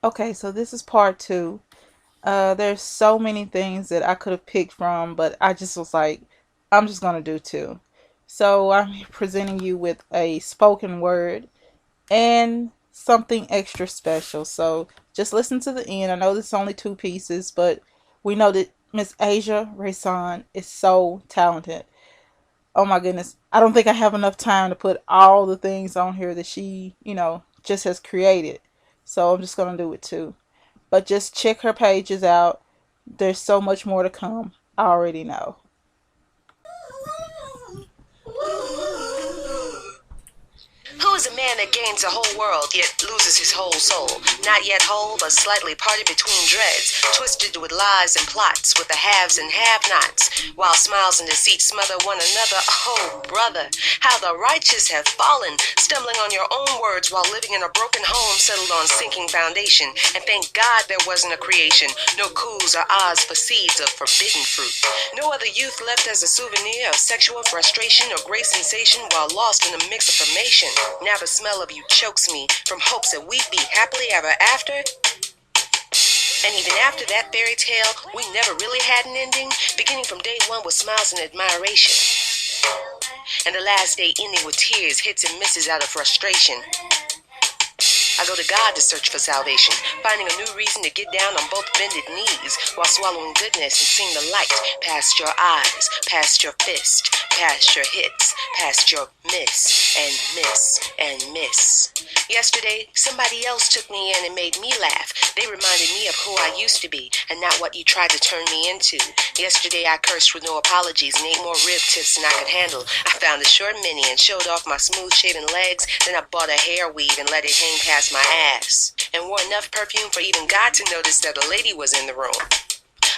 Okay, so this is part two. There's so many things that I could have picked from, but I just was like, I'm just gonna do two. So I'm presenting you with a spoken word and something extra special. So just listen to the end. I know this is only two pieces, but we know that Miss Asia Rayson is so talented. Oh my goodness. I don't think I have enough time to put all the things on here that she, just has created. So I'm just gonna do it too. But just check her pages out. There's so much more to come. I already know. Who is a man that gains the whole world yet loses his whole soul? Not yet whole, but slightly parted between dreads, twisted with lies and plots, with the haves and have-nots, while smiles and deceit smother one another. Oh, brother, how the righteous have fallen, stumbling on your own words while living in a broken home settled on sinking foundation. And thank God there wasn't a creation, no coups or odds for seeds of forbidden fruit. No other youth left as a souvenir of sexual frustration or great sensation while lost in a mix of formation. Now the smell of you chokes me from hopes that we'd be happily ever after. And even after that fairy tale, we never really had an ending, beginning from day one with smiles and admiration. And the last day ending with tears, hits and misses out of frustration. I go to God to search for salvation, finding a new reason to get down on both bended knees while swallowing goodness and seeing the light past your eyes, past your fist, past your hits, past your miss and miss and miss. Yesterday, somebody else took me in and made me laugh. They reminded me of who I used to be and not what you tried to turn me into. Yesterday, I cursed with no apologies and ate more rib tips than I could handle. I found a short mini and showed off my smooth-shaven legs. Then I bought a hair weave and let it hang past my ass. And wore enough perfume for even God to notice that a lady was in the room.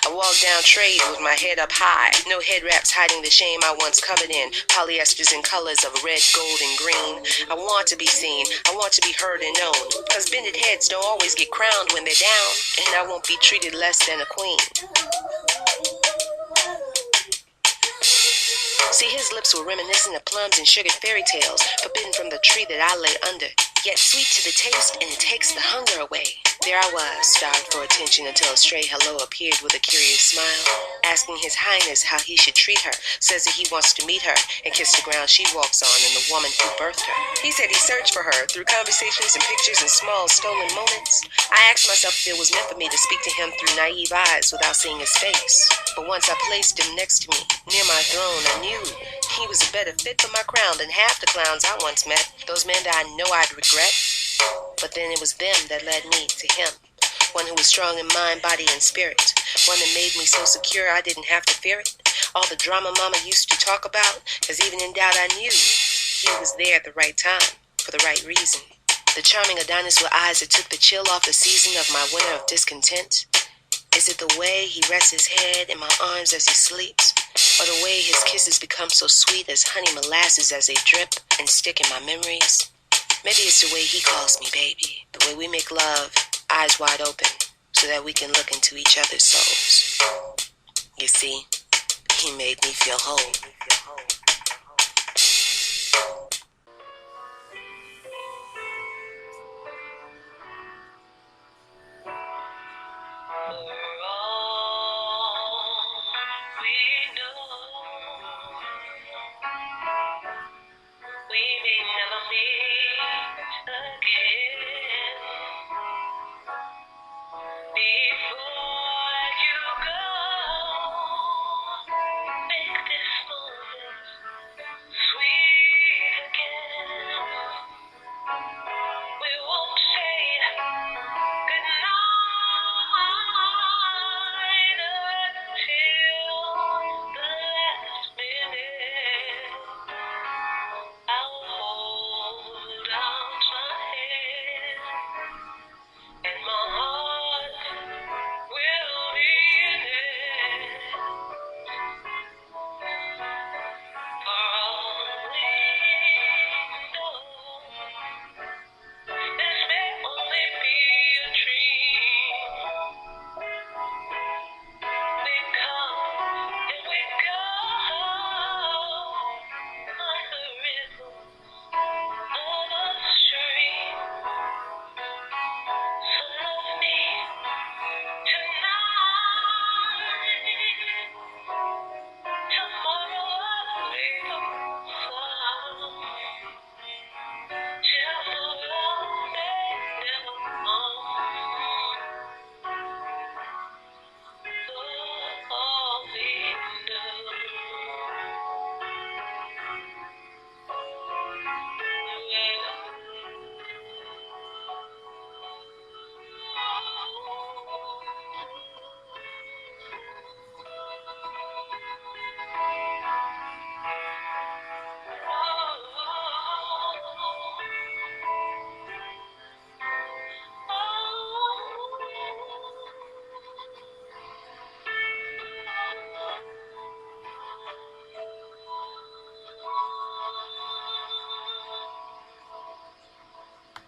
I walked down trade with my head up high, no head wraps hiding the shame I once covered in, polyesters in colors of red, gold, and green. I want to be seen, I want to be heard and known, cause bended heads don't always get crowned when they're down, and I won't be treated less than a queen. See, his lips were reminiscent of plums and sugared fairy tales, forbidden from the tree that I lay under, yet sweet to the taste, and it takes the hunger away. There I was, starved for attention until a stray hello appeared with a curious smile, asking His Highness how he should treat her, says that he wants to meet her and kiss the ground she walks on and the woman who birthed her. He said he searched for her through conversations and pictures and small stolen moments. I asked myself if it was meant for me to speak to him through naive eyes without seeing his face. But once I placed him next to me, near my throne, I knew he was a better fit for my crown than half the clowns I once met, those men that I know I'd regret. But then it was them that led me to him, one who was strong in mind, body, and spirit, one that made me so secure I didn't have to fear it. All the drama mama used to talk about, cause even in doubt I knew he was there at the right time, for the right reason. The charming Adonis with eyes that took the chill off the season of my winter of discontent. Is it the way he rests his head in my arms as he sleeps, or the way his kisses become so sweet as honey molasses as they drip and stick in my memories? Maybe it's the way he calls me baby, the way we make love, eyes wide open, so that we can look into each other's souls. You see, he made me feel whole.